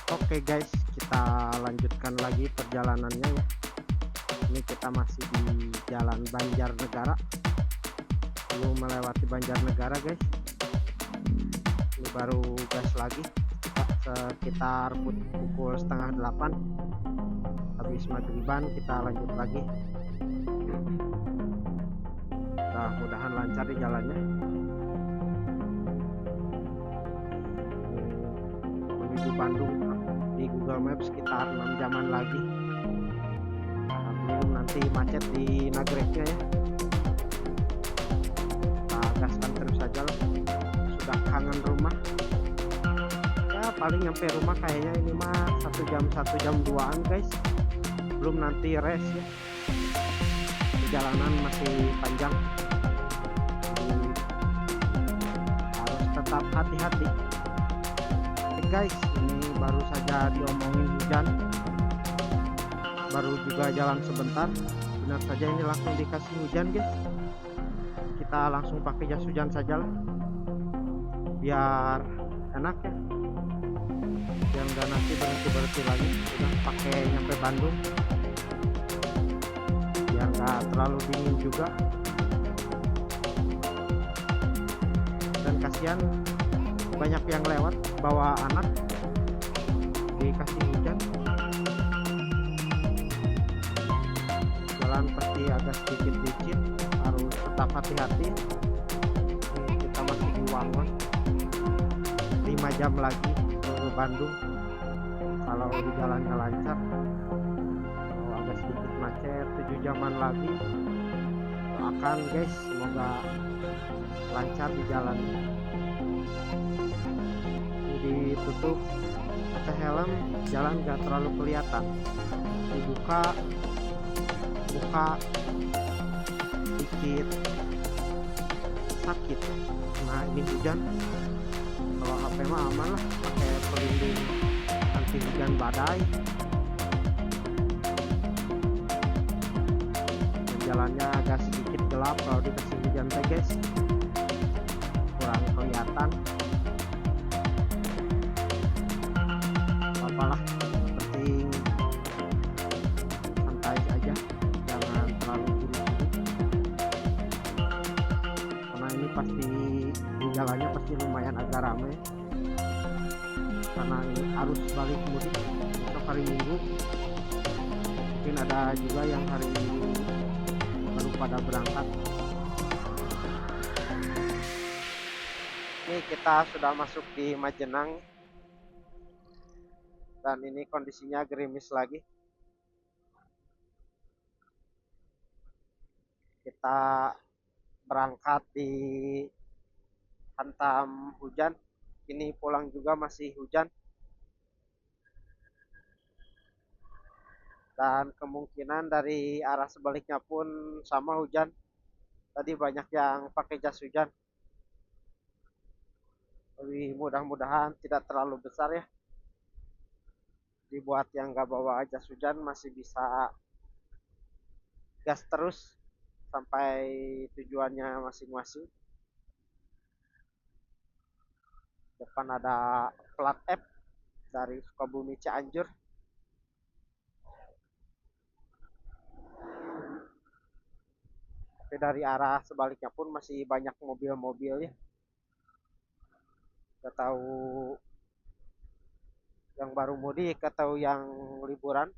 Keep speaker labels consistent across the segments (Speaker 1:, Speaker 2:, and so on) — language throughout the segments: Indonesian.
Speaker 1: Oke guys, kita lanjutkan lagi perjalanannya ya. Ini kita masih di Jalan Banjarnegara. Belum melewati Banjarnegara guys. Ini baru gas lagi. Sekitar pukul setengah 8. Habis maghriban kita lanjut lagi. Mudah-mudahan lancar di jalannya. Menuju Bandung di Google Maps sekitar 6 jaman lagi. Belum nanti macet di Nagreknya ya. Kita gaskan terus saja loh. Sudah kangen rumah ya, paling nyampe rumah kayaknya ini mah 1 jam 2an guys, belum nanti rest ya. Perjalanan masih panjang, jadi harus tetap hati-hati. Oke guys, ini baru saja diomongin hujan, baru juga jalan sebentar, benar saja ini langsung dikasih hujan guys. Kita langsung pakai jas hujan saja lah, biar enak ya, biar nggak nanti berhenti lagi. Udah pakai nyampe Bandung, biar nggak terlalu dingin juga. Dan kasihan banyak yang lewat bawa anak dikasih hujan, jalan pasti agak sedikit licin, harus tetap hati-hati. Kita masih di Wangon, 5 jam lagi ke Bandung kalau di jalannya lancar. Kalau agak sedikit macet 7 jaman lagi. Doakan guys, semoga lancar di jalan. Ini ditutup kaca helm, jalan gak terlalu kelihatan, dibuka muka sedikit sakit. Nah ini hujan, kalau HP mah aman lah, pakai pelindung anti hujan badai. Dan jalannya agak sedikit gelap kalau dikasih hujan teh guys, kurang kelihatan. Apalah, penting santai aja, jangan terlalu buru-buru, karena ini pasti di jalannya pasti lumayan agak ramai, karena ini arus balik mudik besok hari Minggu. Mungkin ada juga yang hari Minggu baru pada berangkat. Ini kita sudah masuk di Majenang, dan ini kondisinya gerimis lagi. Kita berangkat di hantam hujan, ini pulang juga masih hujan, dan kemungkinan dari arah sebaliknya pun sama hujan. Tadi banyak yang pakai jas hujan, tapi mudah-mudahan tidak terlalu besar ya, dibuat yang gak bawa jas hujan masih bisa gas terus sampai tujuannya masing-masing. Depan ada plat F dari Sukabumi Cianjur. Tapi dari arah sebaliknya pun masih banyak mobil-mobil ya. Gak tahu yang baru mudik atau yang liburan.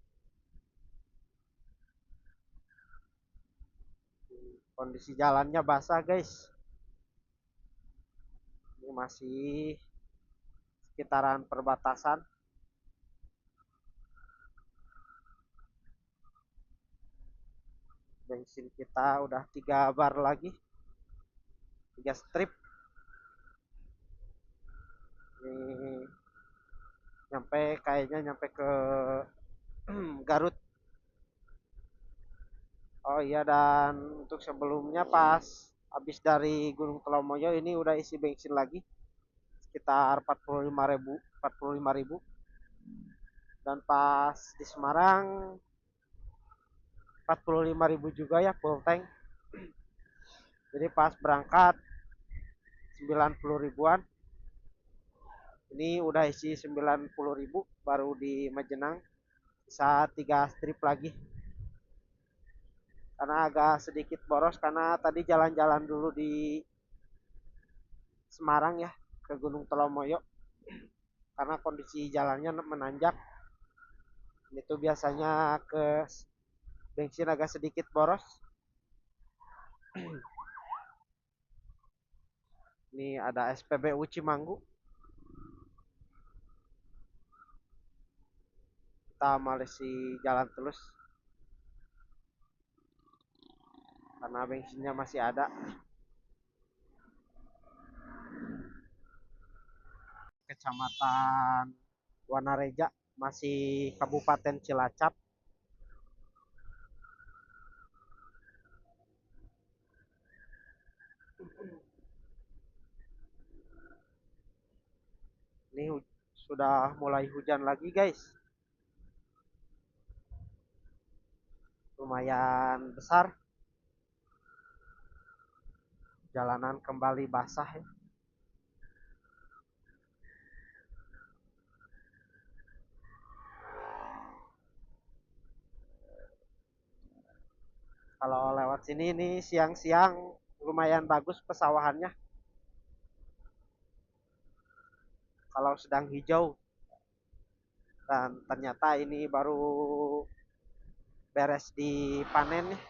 Speaker 1: Kondisi jalannya basah guys. Ini masih sekitaran perbatasan. Bensin kita udah 3 bar lagi, 3 strip. Ini kayaknya nyampe ke Garut. Oh iya, dan untuk sebelumnya pas habis dari Gunung Telomoyo ini udah isi bensin lagi sekitar 45.000. Dan pas di Semarang 45.000 juga ya full tank. Jadi pas berangkat 90 ribuan, Ini udah isi 90.000 baru di Majenang, bisa 3 strip lagi. Karena agak sedikit boros karena tadi jalan-jalan dulu di Semarang ya, ke Gunung Telomoyo. Karena kondisi jalannya menanjak. Itu biasanya ke bensin agak sedikit boros. Ini ada SPBU Cimanggu. Kita malesi jalan terus karena bensinnya masih ada. Kecamatan Wanareja, masih Kabupaten Cilacap. Ini sudah mulai hujan lagi guys. Lumayan besar. Jalanan kembali basah ya. Kalau lewat sini nih siang-siang lumayan bagus pesawahannya. Kalau sedang hijau. Dan ternyata ini baru beres dipanen nih.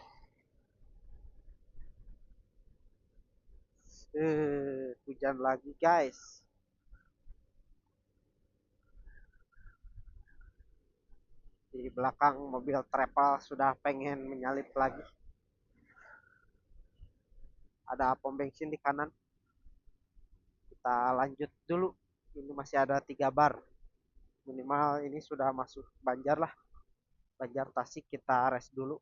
Speaker 1: Hujan lagi guys. Di belakang mobil travel sudah pengen menyalip lagi. Ada pom bensin di kanan. Kita lanjut dulu. Ini masih ada 3 bar. Minimal ini sudah masuk Banjar lah. Banjar Tasik, kita rest dulu.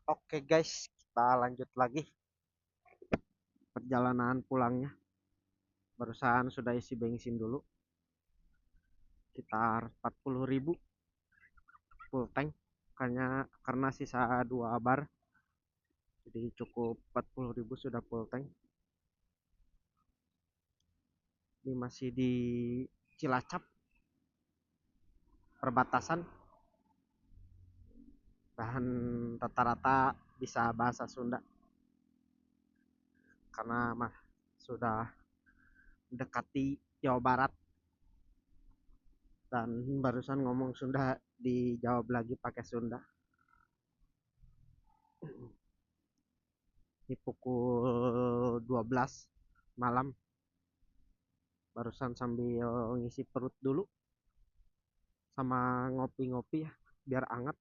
Speaker 1: Oke guys, kita lanjut lagi perjalanan pulangnya. Barusan sudah isi bensin dulu. Sekitar 40.000 full tank. Karena sisa 2 bar. Jadi cukup 40.000 sudah full tank. Ini masih di Cilacap, perbatasan. Dan rata-rata bisa bahasa Sunda. Karena sudah mendekati Jawa Barat. Dan barusan ngomong Sunda dijawab lagi pakai Sunda. Ini pukul 12 malam. Barusan sambil ngisi perut dulu sama ngopi-ngopi ya biar anget.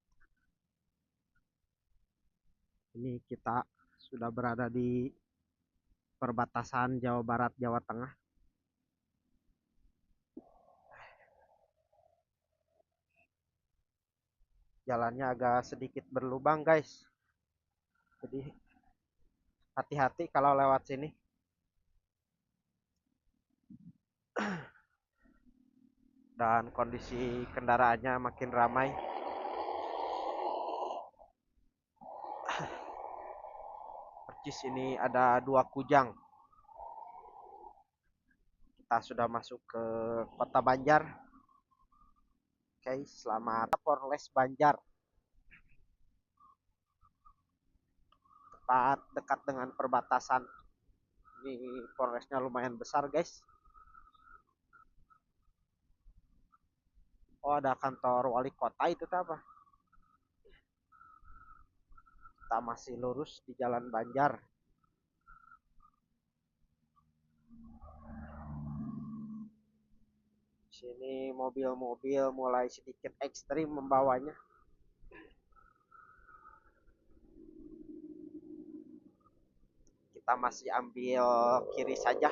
Speaker 1: Ini kita sudah berada di perbatasan Jawa Barat Jawa Tengah. Jalannya agak sedikit berlubang guys. Jadi hati-hati kalau lewat sini. Dan kondisi kendaraannya makin ramai. Percis ini ada 2 kujang. Kita sudah masuk ke kota Banjar. Oke, selamat Polres Banjar. Tepat dekat dengan perbatasan. Ini Polresnya lumayan besar guys. Oh, ada kantor wali kota itu apa? Kita masih lurus di Jalan Banjar. Sini mobil-mobil mulai sedikit ekstrim membawanya. Kita masih ambil kiri saja.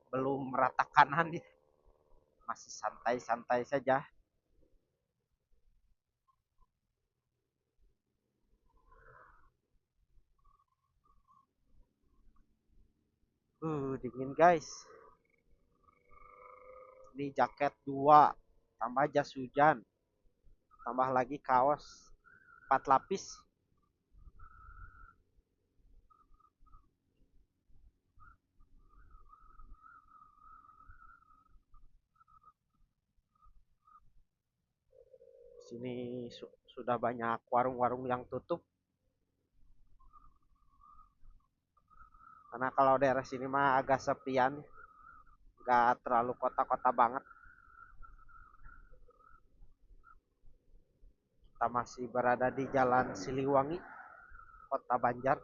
Speaker 1: Belum merata kanan nih. Masih santai-santai saja. Dingin guys. Ini jaket 2. tambah jas hujan, tambah lagi kaos 4 lapis. Sini sudah banyak warung-warung yang tutup. Karena kalau daerah sini mah agak sepian, nggak terlalu kota-kota banget. Kita masih berada di Jalan Siliwangi, Kota Banjar.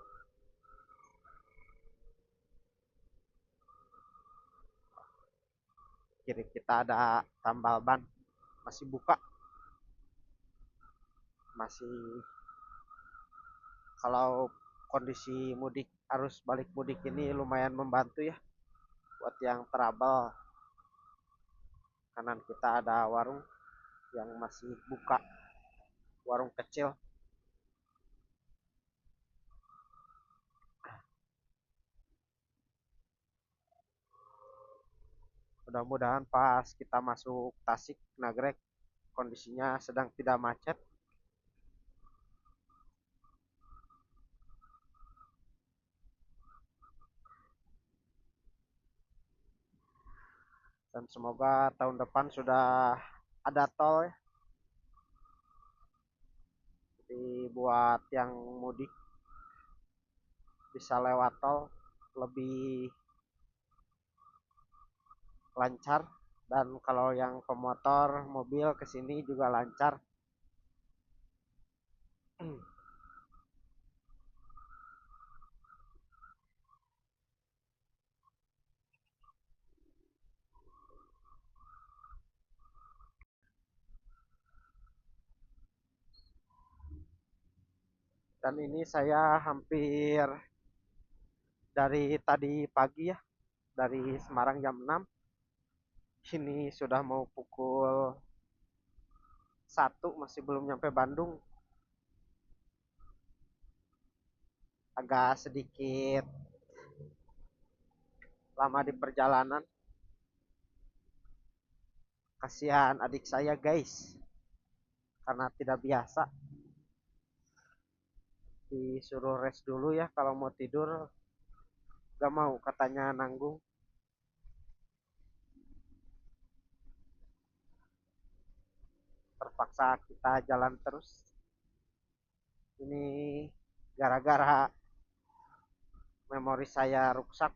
Speaker 1: Kiri kita ada tambal ban, masih buka. Masih, kalau kondisi mudik, arus balik mudik ini lumayan membantu ya buat yang trouble. Kanan kita ada warung yang masih buka, warung kecil. Mudah-mudahan pas kita masuk Tasik Nagrek kondisinya sedang tidak macet. Dan semoga tahun depan sudah ada tol ya. Jadi buat yang mudik bisa lewat tol lebih lancar, dan kalau yang pemotor mobil kesini juga lancar. Dan ini saya hampir dari tadi pagi ya, dari Semarang jam 6, ini sudah mau pukul 1 masih belum nyampe Bandung. Agak sedikit lama di perjalanan. Kasihan adik saya guys, karena tidak biasa. Disuruh rest dulu ya kalau mau tidur, gak mau katanya nanggung. Terpaksa kita jalan terus. Ini gara-gara memori saya rusak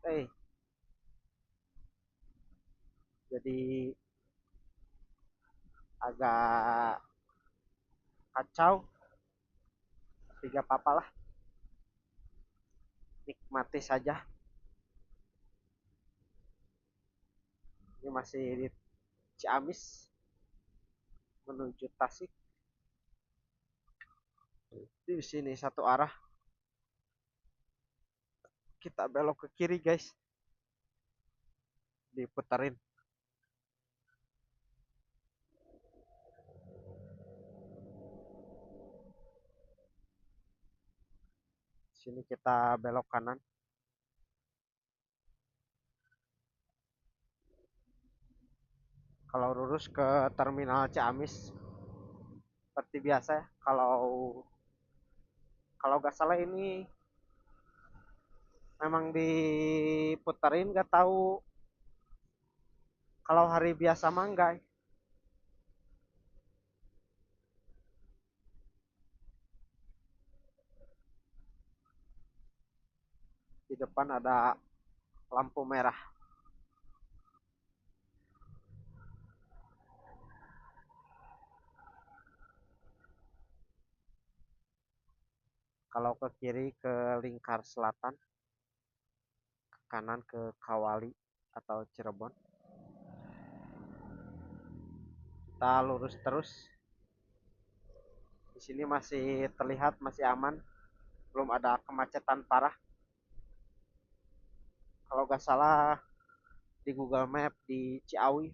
Speaker 1: jadi agak kacau. Tiga apa lah, nikmati saja. Ini masih di Ciamis menuju Tasik. Di sini satu arah, kita belok ke kiri guys, diputerin. Sini kita belok kanan. Kalau lurus ke terminal Ciamis seperti biasa ya. Kalau kalau nggak salah ini memang diputerin, nggak tahu kalau hari biasa mah enggak. Di depan ada lampu merah. Kalau ke kiri ke Lingkar Selatan, ke kanan ke Kawali atau Cirebon. Kita lurus terus. Di sini masih terlihat masih aman, belum ada kemacetan parah. Kalau nggak salah di Google Map di Ciawi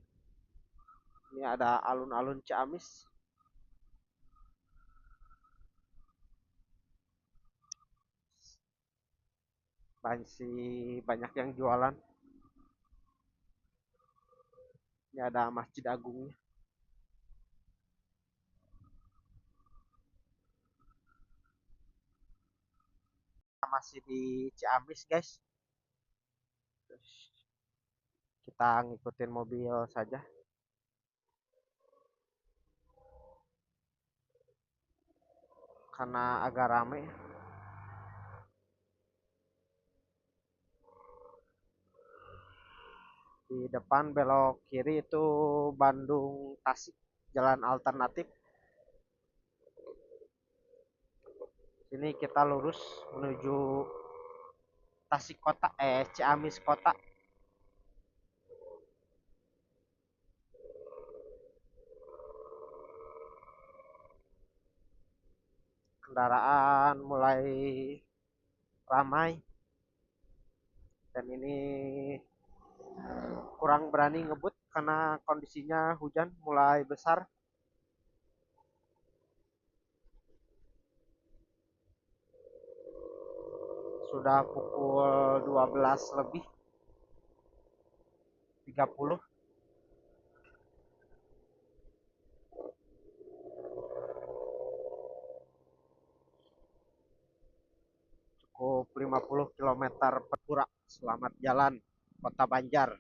Speaker 1: ini ada alun-alun Ciamis. Masih banyak yang jualan. Ini ada Masjid Agungnya. masih di Ciamis guys. Kita ngikutin mobil saja karena agak rame. Di depan belok kiri itu Bandung Tasik, jalan alternatif. Sini kita lurus menuju Tasik kota, Ciamis kota. Kendaraan mulai ramai dan ini kurang berani ngebut karena kondisinya hujan mulai besar. Sudah pukul 12 lebih 30. Cukup 50 km per jam. Selamat jalan Kota Banjar.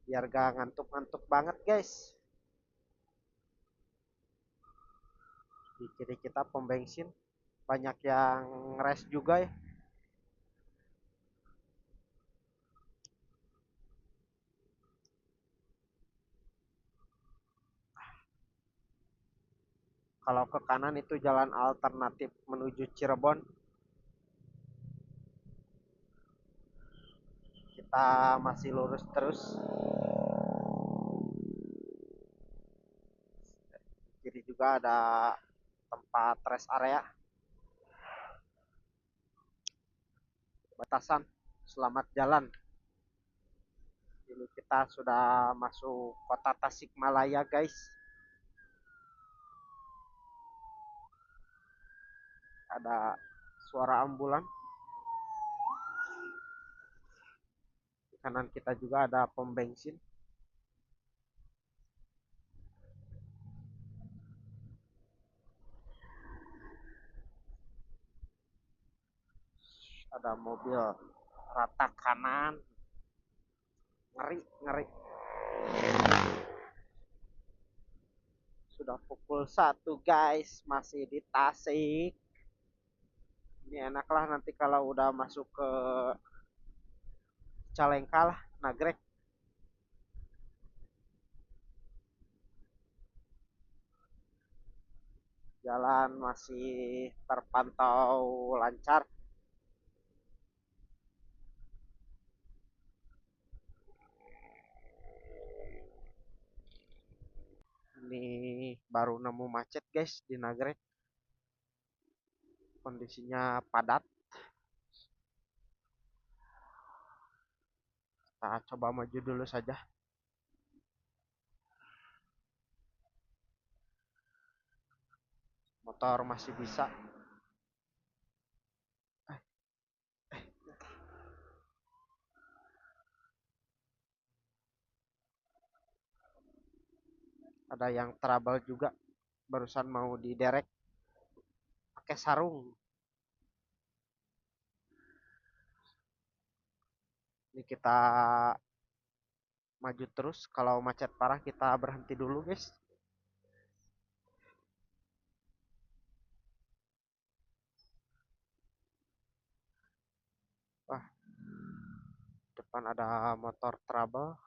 Speaker 1: Biar gak ngantuk-ngantuk banget guys. Di kiri kita pom bensin, banyak yang rest juga ya. Kalau ke kanan itu jalan alternatif menuju Cirebon. Kita masih lurus terus. Kiri juga ada tempat rest area. Batasan, selamat jalan. Ini kita sudah masuk kota Tasikmalaya guys. Ada suara ambulan. Di kanan kita juga ada pom bensin. Ada mobil rata kanan. Ngeri, ngeri. Sudah pukul 1 guys, masih di Tasik. Ini enaklah nanti kalau udah masuk ke Calengka lah, Nagrek. Jalan masih terpantau lancar. Ini baru nemu macet guys di Nagrek. Kondisinya padat. Kita coba maju dulu saja. Motor masih bisa. Ada yang trouble juga. Barusan mau diderek pakai sarung. Ini kita maju terus. Kalau macet parah kita berhenti dulu guys. Wah, depan ada motor trouble.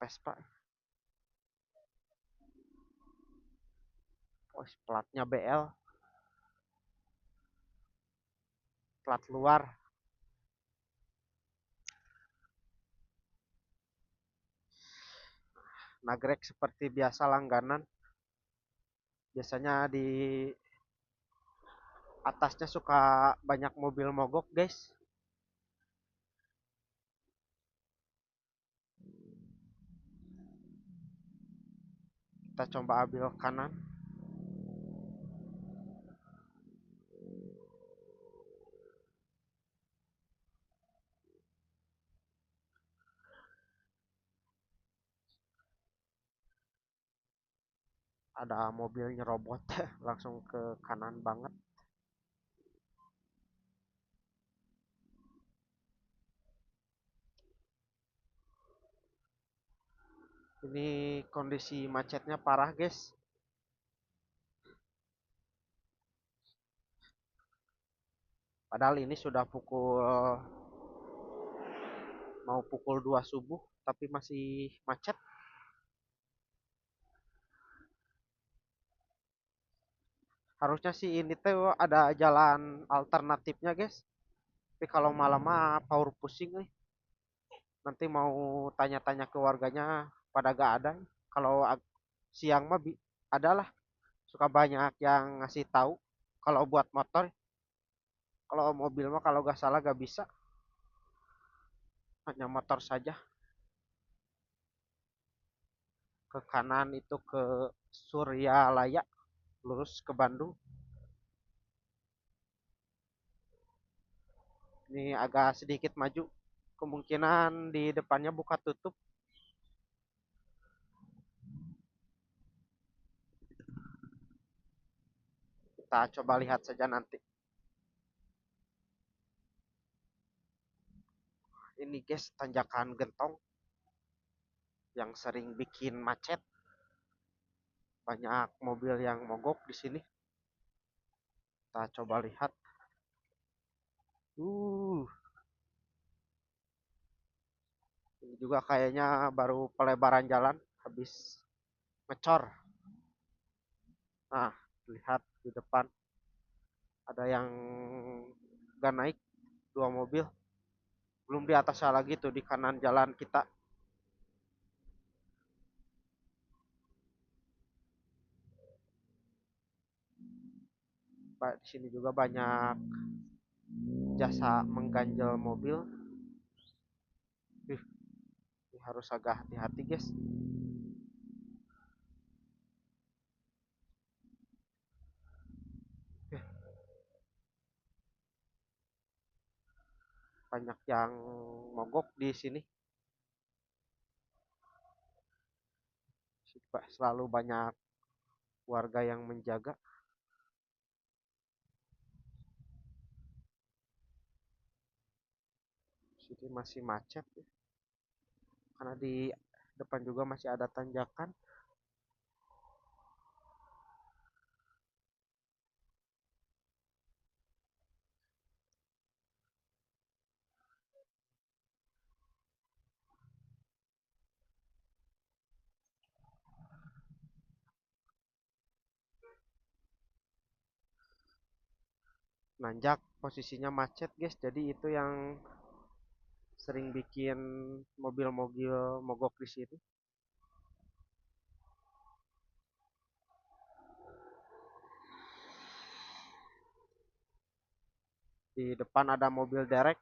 Speaker 1: Vespa. Oh, platnya BL. Plat luar. Nagrek seperti biasa langganan. Biasanya di atasnya suka banyak mobil mogok guys. Kita coba ambil kanan. ada mobil nyerobot langsung ke kanan banget. Ini kondisi macetnya parah guys. Padahal ini sudah mau pukul 2 subuh tapi masih macet. Harusnya sih ini tuh ada jalan alternatifnya guys. Tapi kalau malam mah power pusing nih. Nanti mau tanya-tanya ke warganya pada gak ada. Kalau siang mah adalah suka banyak yang ngasih tahu kalau buat motor. Kalau mobil mah kalau gak salah gak bisa, hanya motor saja. Ke kanan itu ke Suryalaya, lurus ke Bandung. Ini agak sedikit maju, kemungkinan di depannya buka tutup. Kita coba lihat saja nanti. Ini guys, tanjakan gentong yang sering bikin macet. Banyak mobil yang mogok di sini. Kita coba lihat. Ini juga kayaknya baru pelebaran jalan habis ngecor. Nah, lihat di depan ada yang gak naik, 2 mobil. Belum di atasnya lagi tuh di kanan jalan kita. Di sini juga banyak jasa mengganjal mobil. Ini harus agak hati-hati guys. Banyak yang mogok di sini. Selalu banyak warga yang menjaga. Sini masih macet ya. Karena di depan juga masih ada tanjakan. Nanjak posisinya macet guys, jadi itu yang sering bikin mobil-mobil mogok di sini. Di depan ada mobil derek.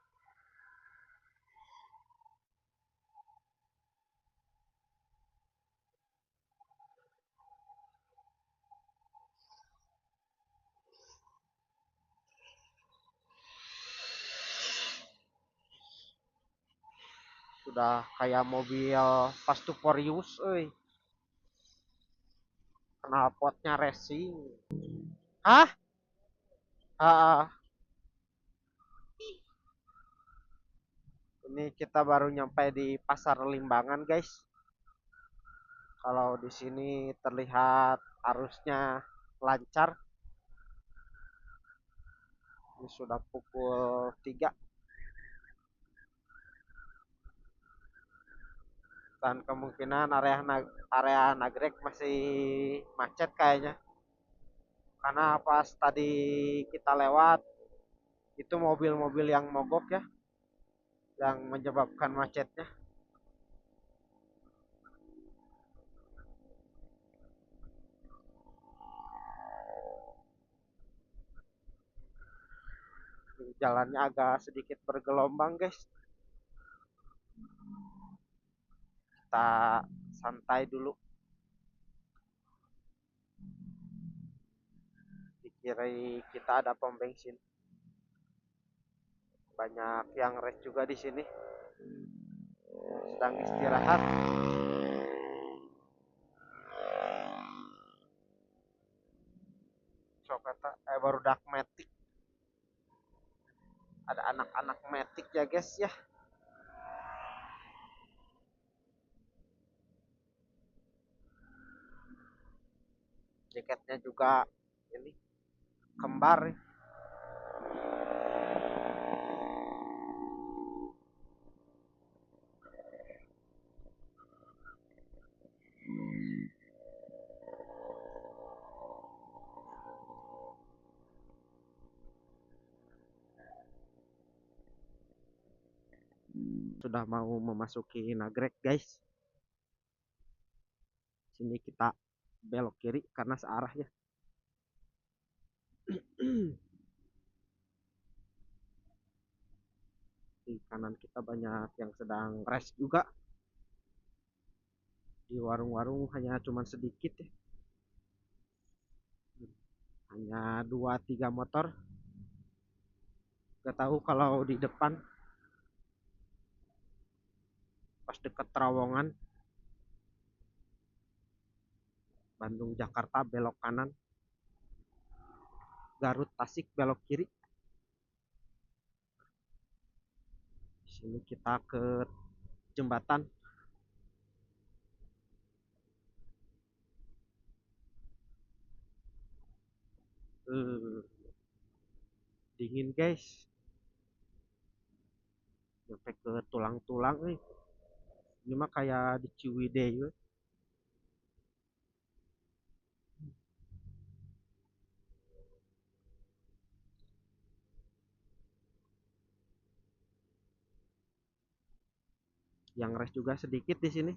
Speaker 1: Sudah kayak mobil Fast to Furious, knalpotnya racing. Hah? Ah, ini kita baru nyampe di Pasar Limbangan, guys. Kalau di sini terlihat arusnya lancar. Ini sudah pukul 3 dan kemungkinan area Nagrek masih macet kayaknya. Karena pas tadi kita lewat itu mobil-mobil yang mogok ya, yang menyebabkan macetnya. Jalannya agak sedikit bergelombang guys. Kita santai dulu. Di kiri kita ada pom bensin. Banyak yang rest juga di sini. Sedang istirahat. baru dak metik, ada anak-anak metik ya guys ya. Jaketnya juga ini kembar. Sudah mau memasuki Nagrek guys. Sini kita belok kiri karena searah ya. Di kanan kita banyak yang sedang rest juga. Di warung-warung hanya cuman sedikit ya. Hanya 2-3 motor. Gak tahu kalau di depan pas deket terowongan Bandung Jakarta belok kanan, Garut Tasik belok kiri. Di sini kita ke jembatan. Uh, Dingin guys, sampai ke tulang-tulang nih. Ini mah kayak di Ciwidey ya. Yang rest juga sedikit di sini.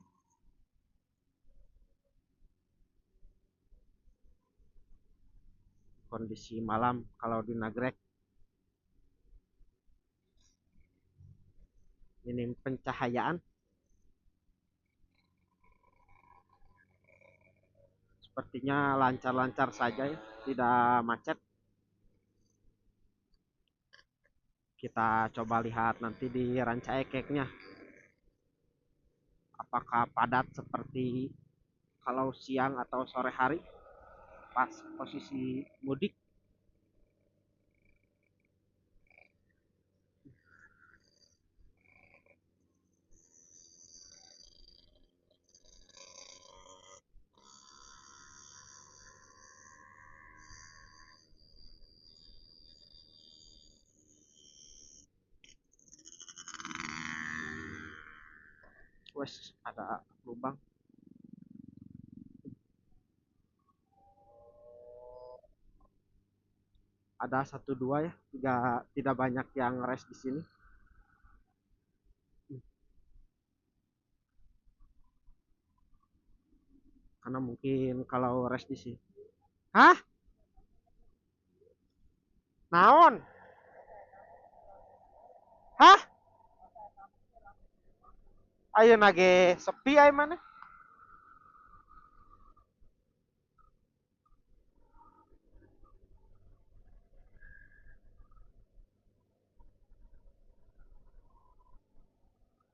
Speaker 1: Kondisi malam kalau di Nagrek, minim pencahayaan, sepertinya lancar-lancar saja ya, tidak macet. Kita coba lihat nanti di Ranca Ekeknya apakah padat seperti kalau siang atau sore hari pas posisi mudik. Wes ada lubang. Ada satu dua ya, tidak banyak yang rest di sini. Karena mungkin kalau rest di sini. Hah? Naon? Hah? Ayo nage sepi ay mana?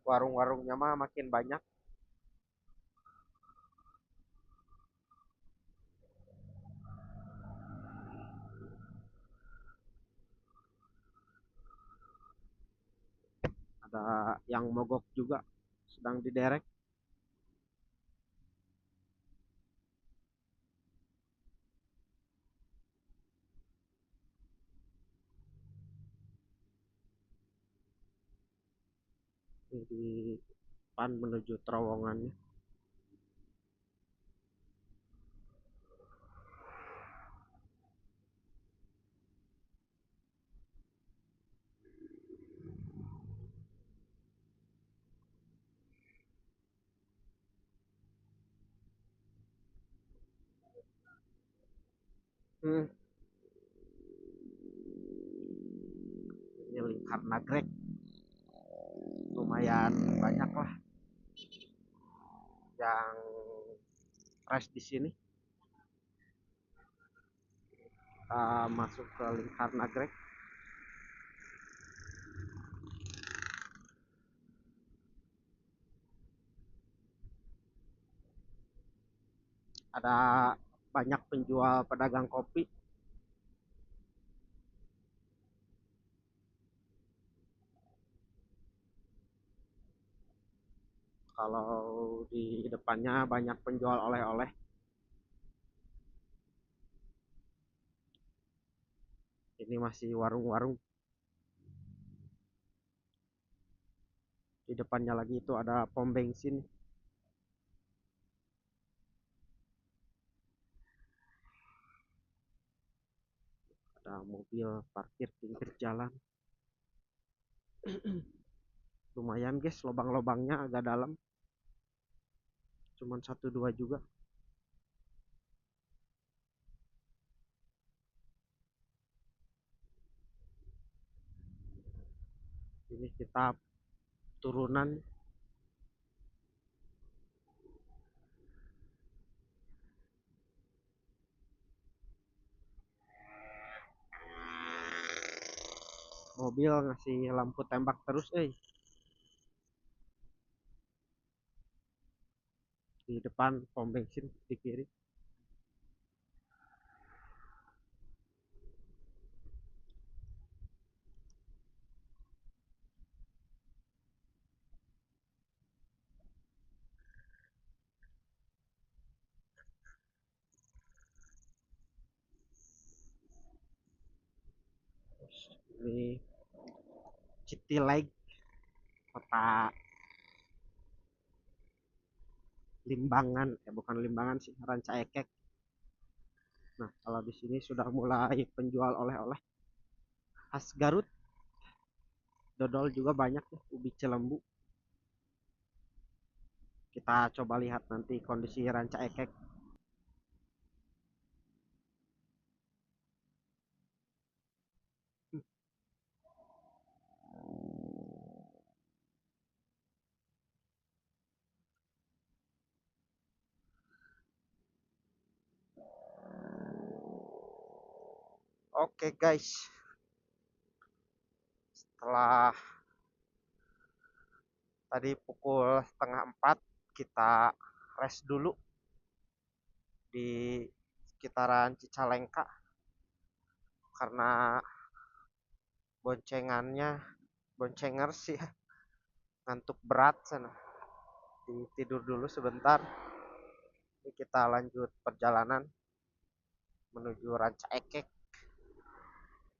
Speaker 1: Warung-warungnya mah makin banyak. Ada yang mogok juga sedang diderek. Di depan menuju terowongannya. Hmm, ini lingkar nagrek lumayan banyak lah yang rest di sini. Kita masuk ke lingkar nagrek. Ada banyak penjual pedagang kopi. Kalau di depannya banyak penjual oleh-oleh. Ini masih warung-warung. Di depannya lagi itu ada pom bensin. Ada mobil parkir pinggir jalan. Lumayan guys, lubang-lubangnya agak dalam. Cuman 1-2 juga. Ini kita turunan. Mobil ngasih lampu tembak terus di depan pom bensin di kiri. Ini City Lake, kota Limbangan, bukan Limbangan sih, Ranca Ekek. Nah, kalau di sini sudah mulai penjual oleh-oleh khas Garut. Dodol juga banyak ya, ubi cilembu. Kita coba lihat nanti kondisi Ranca Ekek. Oke guys, setelah tadi pukul setengah 4 kita rest dulu di sekitaran Cicalengka karena boncengannya boncenger sih ngantuk berat sana. Tidur dulu sebentar. Ini kita lanjut perjalanan menuju Ranca Ekek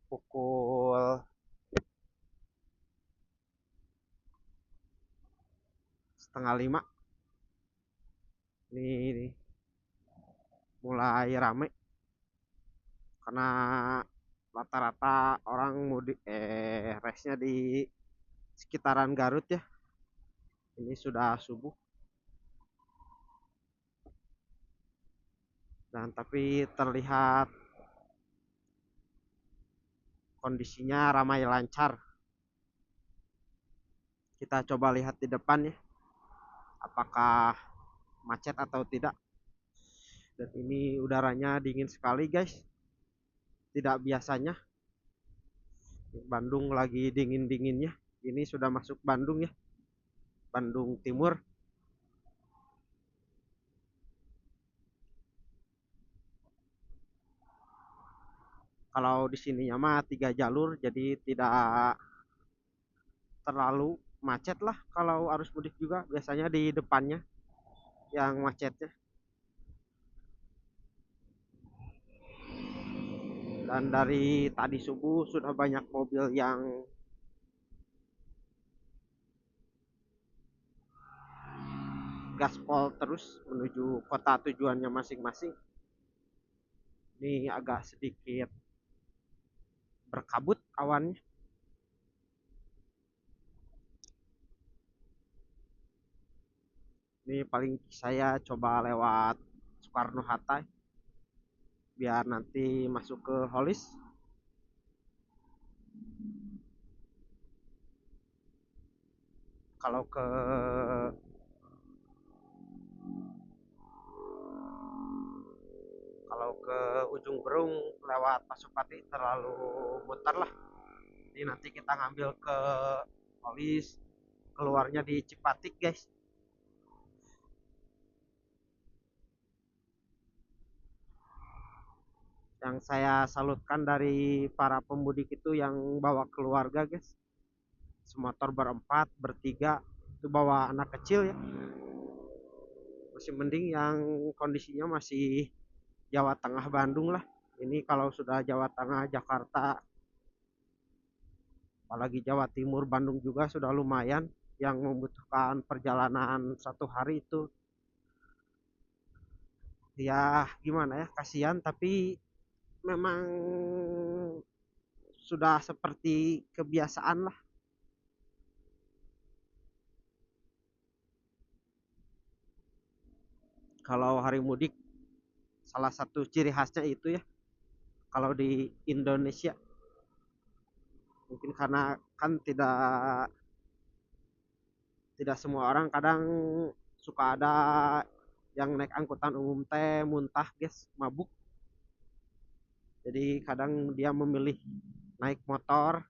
Speaker 1: pukul setengah 5. Ini mulai rame karena rata-rata orang mudik resnya di sekitaran Garut ya. Ini sudah subuh dan tapi terlihat kondisinya ramai lancar. Kita coba lihat di depan ya, apakah macet atau tidak. Dan ini udaranya dingin sekali guys, tidak biasanya. Bandung lagi dingin-dinginnya. Ini sudah masuk Bandung ya, Bandung Timur. Kalau di sininya mah 3 jalur, jadi tidak terlalu macet lah. Kalau arus mudik juga biasanya di depannya yang macetnya. Dan dari tadi subuh sudah banyak mobil yang gaspol terus menuju kota tujuannya masing-masing. Ini agak sedikit berkabut awannya. Ini paling saya coba lewat Soekarno Hatta biar nanti masuk ke Holis. Kalau ke ujung Berung lewat Pasupati terlalu muter lah. Ini nanti kita ngambil ke Holis, keluarnya di Cipatik guys. Yang saya salutkan dari para pemudik itu yang bawa keluarga guys, semotor berempat bertiga itu bawa anak kecil ya, masih mending yang kondisinya masih Jawa Tengah Bandung lah. Ini kalau sudah Jawa Tengah Jakarta, apalagi Jawa Timur Bandung juga sudah lumayan, yang membutuhkan perjalanan 1 hari itu ya gimana ya, kasihan, tapi memang sudah seperti kebiasaan lah. Kalau hari mudik salah satu ciri khasnya itu ya, kalau di Indonesia mungkin karena kan tidak tidak semua orang, kadang suka ada yang naik angkutan umum teh muntah guys, mabuk. Jadi kadang dia memilih naik motor.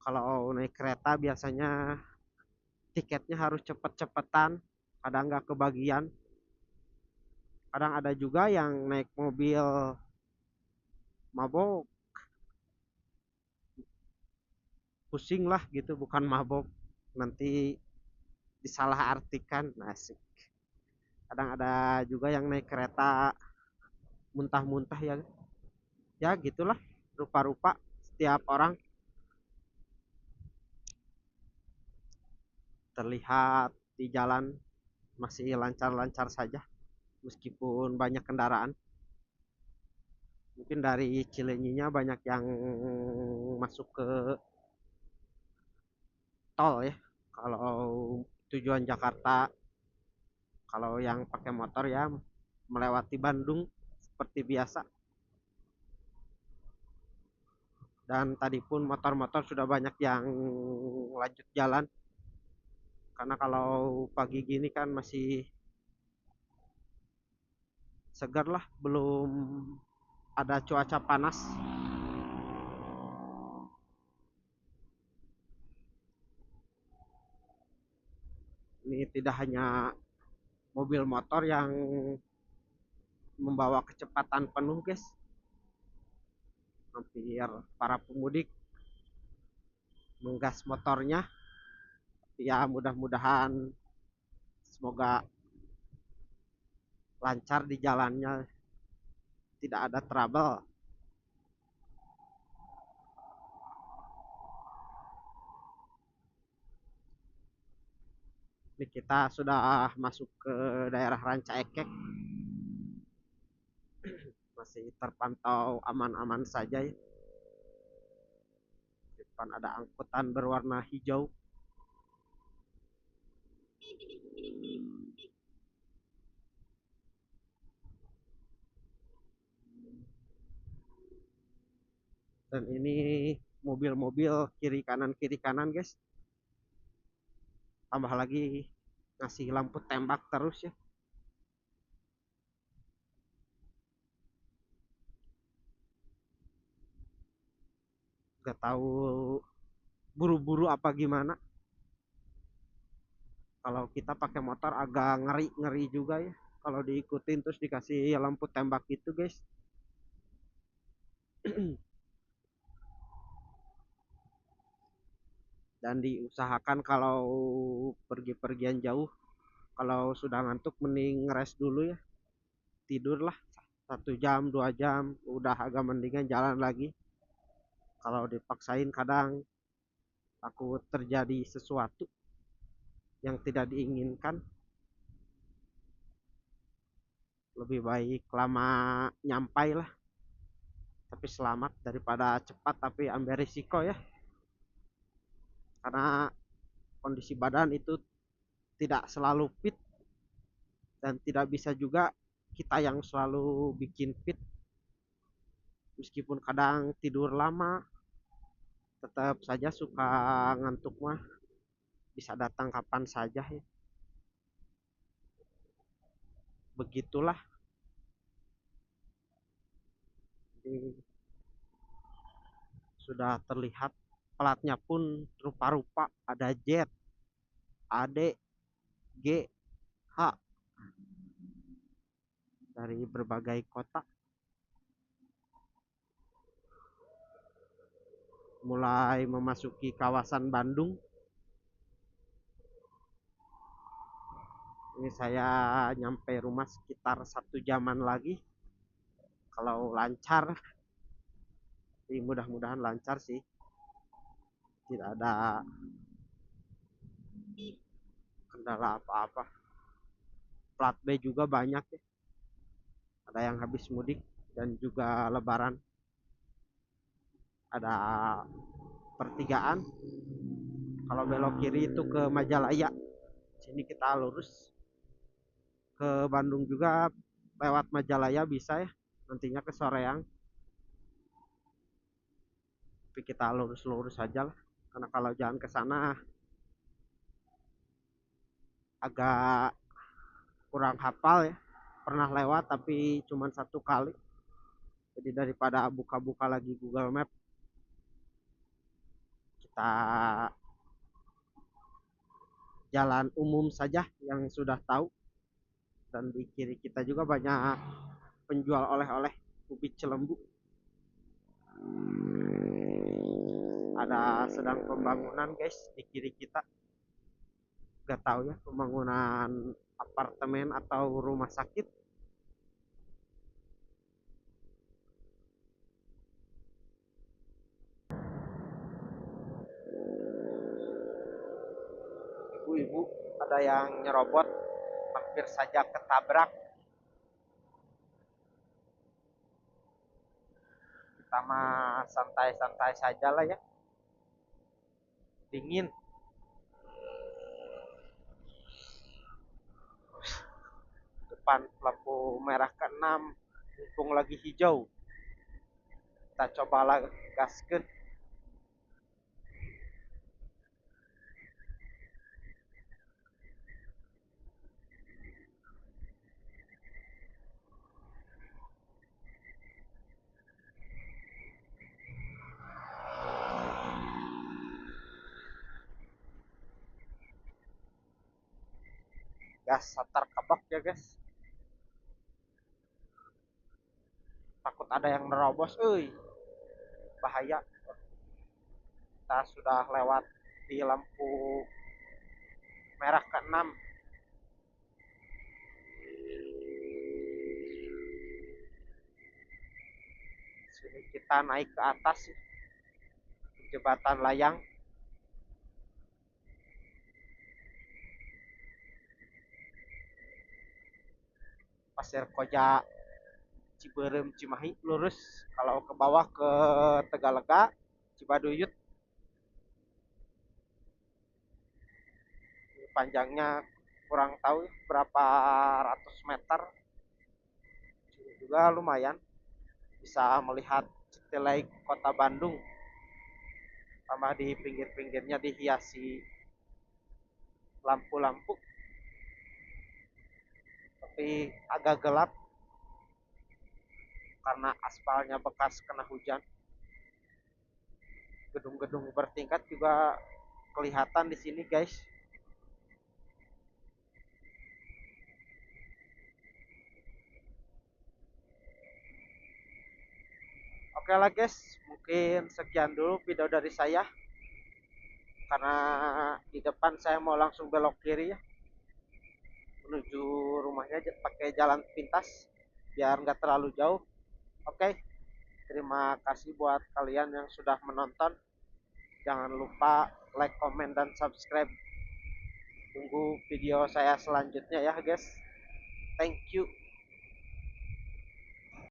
Speaker 1: Kalau naik kereta biasanya tiketnya harus cepet-cepetan, kadang nggak kebagian. Kadang ada juga yang naik mobil mabok, pusing lah gitu, bukan mabok, nanti disalahartikan. Asik. Kadang ada juga yang naik kereta muntah-muntah ya, ya gitulah, rupa-rupa setiap orang. Terlihat di jalan masih lancar-lancar saja meskipun banyak kendaraan. Mungkin dari Cilenyinya banyak yang masuk ke tol ya, kalau tujuan Jakarta. Kalau yang pakai motor ya melewati Bandung seperti biasa. Dan tadi pun motor-motor sudah banyak yang lanjut jalan, karena kalau pagi gini kan masih segar lah, belum ada cuaca panas. Ini tidak hanya mobil motor yang membawa kecepatan penuh guys, hampir para pemudik menggas motornya. Ya mudah-mudahan, semoga lancar di jalannya, tidak ada trouble. Ini kita sudah masuk ke daerah Ranca Ekek, masih terpantau aman-aman saja ya. Di depan ada angkutan berwarna hijau. Dan ini mobil-mobil kiri kanan guys, tambah lagi ngasih lampu tembak terus ya. Gak tahu buru-buru apa gimana. Kalau kita pakai motor agak ngeri-ngeri juga ya, kalau diikutin terus dikasih lampu tembak gitu guys. Dan diusahakan kalau pergi-pergian jauh, kalau sudah ngantuk mending rest dulu ya, tidur lah 1 jam 2 jam, udah agak mendingan jalan lagi. Kalau dipaksain kadang takut terjadi sesuatu yang tidak diinginkan. Lebih baik lama nyampai lah tapi selamat, daripada cepat tapi ambil risiko ya, karena kondisi badan itu tidak selalu fit, dan tidak bisa juga kita yang selalu bikin fit. Meskipun kadang tidur lama, tetap saja suka ngantuk mah, bisa datang kapan saja ya. Begitulah. Ini sudah terlihat platnya pun rupa-rupa, ada Z, AD, G, H, dari berbagai kota. Mulai memasuki kawasan Bandung, Ini saya nyampe rumah sekitar 1 jaman lagi kalau lancar. Jadi mudah-mudahan lancar sih, tidak ada kendala apa-apa. Plat B juga banyak ya, ada yang habis mudik dan juga lebaran. Ada pertigaan, kalau belok kiri itu ke Majalaya, sini kita lurus ke Bandung juga lewat Majalaya bisa ya, nantinya ke Soreang. Tapi kita lurus-lurus aja lah, karena kalau jalan ke sana agak kurang hafal ya, pernah lewat tapi cuma 1 kali. Jadi daripada buka-buka lagi Google Map, kita jalan umum saja yang sudah tahu. Dan di kiri kita juga banyak penjual oleh-oleh ubi Cilembu. Ada sedang pembangunan guys di kiri kita, gak tahu ya pembangunan apartemen atau rumah sakit. Ibu-ibu ada yang nyerobot, hampir saja ketabrak. Kita mah santai-santai saja lah ya, dingin. Depan lampu merah ke-6, mumpung lagi hijau, kita cobalah gaskeun. Gas satar kebak ya guys, takut ada yang nerobos euy, bahaya. Kita sudah lewat di lampu merah ke-6. Sini kita naik ke atas jembatan layang. Pasir Koja, Ciberem, Cimahi lurus, kalau ke bawah ke Tegalega, Cibaduyut. Panjangnya kurang tahu berapa ratus meter, juga lumayan bisa melihat Citilei kota Bandung, tambah di pinggir-pinggirnya dihiasi lampu-lampu, tapi agak gelap karena aspalnya bekas kena hujan. Gedung-gedung bertingkat juga kelihatan di sini guys. Oke lah guys, mungkin sekian dulu video dari saya, karena di depan saya mau langsung belok kiri ya, menuju rumahnya pakai jalan pintas biar nggak terlalu jauh. Oke, terima kasih buat kalian yang sudah menonton. Jangan lupa like, comment, dan subscribe. Tunggu video saya selanjutnya ya guys. Thank you.